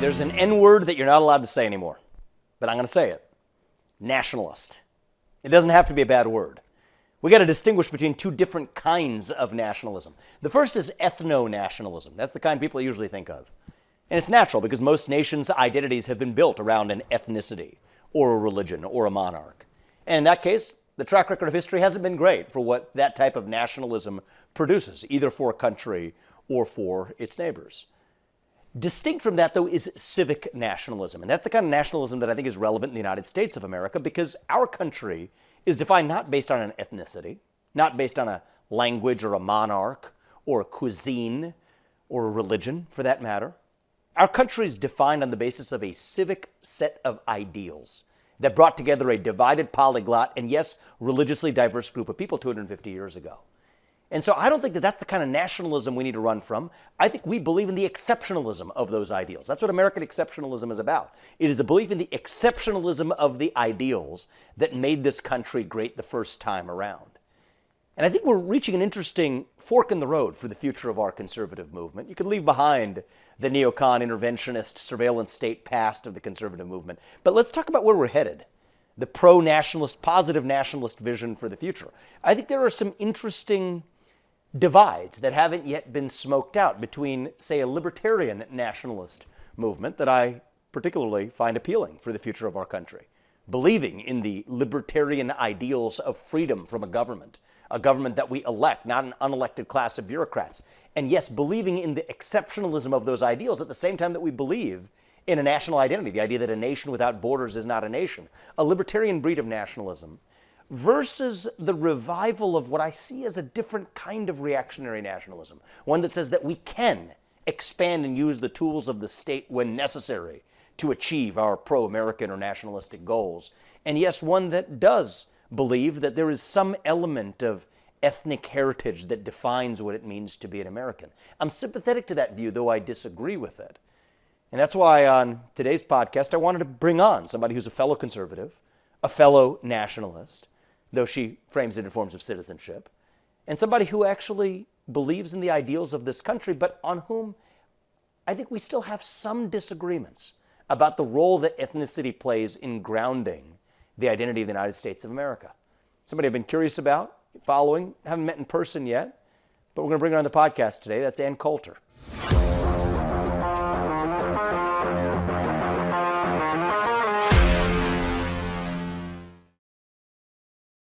There's an N-word that you're not allowed to say anymore, but I'm going to say it. Nationalist. It doesn't have to be a bad word. We got to distinguish between two different kinds of nationalism. The first is ethnonationalism. That's the kind people usually think of. And it's natural because most nations' identities have been built around an ethnicity or a religion or a monarch. And in that case, the track record of history hasn't been great for what that type of nationalism produces, either for a country or for its neighbors. Distinct from that, though, is civic nationalism. And that's the kind of nationalism that I think is relevant in the United States of America because our country is defined not based on an ethnicity, not based on a language or a monarch or a cuisine or a religion, for that matter. Our country is defined on the basis of a civic set of ideals that brought together a divided polyglot and, yes, religiously diverse group of people 250 years ago. And so I don't think that that's the kind of nationalism we need to run from. I think we believe in the exceptionalism of those ideals. That's what American exceptionalism is about. It is a belief in the exceptionalism of the ideals that made this country great the first time around. And I think we're reaching an interesting fork in the road for the future of our conservative movement. You can leave behind the neocon, interventionist, surveillance state past of the conservative movement. But let's talk about where we're headed. The pro-nationalist, positive nationalist vision for the future. I think there are some interesting divides that haven't yet been smoked out between, say, a libertarian nationalist movement that I particularly find appealing for the future of our country, believing in the libertarian ideals of freedom from a government that we elect, not an unelected class of bureaucrats. And yes, believing in the exceptionalism of those ideals at the same time that we believe in a national identity, the idea that a nation without borders is not a nation, a libertarian breed of nationalism, versus the revival of what I see as a different kind of reactionary nationalism, one that says that we can expand and use the tools of the state when necessary to achieve our pro-American or nationalistic goals. And yes, one that does believe that there is some element of ethnic heritage that defines what it means to be an American. I'm sympathetic to that view, though I disagree with it. And that's why on today's podcast, I wanted to bring on somebody who's a fellow conservative, a fellow nationalist, though she frames it in forms of citizenship, and somebody who actually believes in the ideals of this country, but on whom I think we still have some disagreements about the role that ethnicity plays in grounding the identity of the United States of America. Somebody I've been curious about, following, haven't met in person yet, but we're going to bring her on the podcast today. That's Coulter.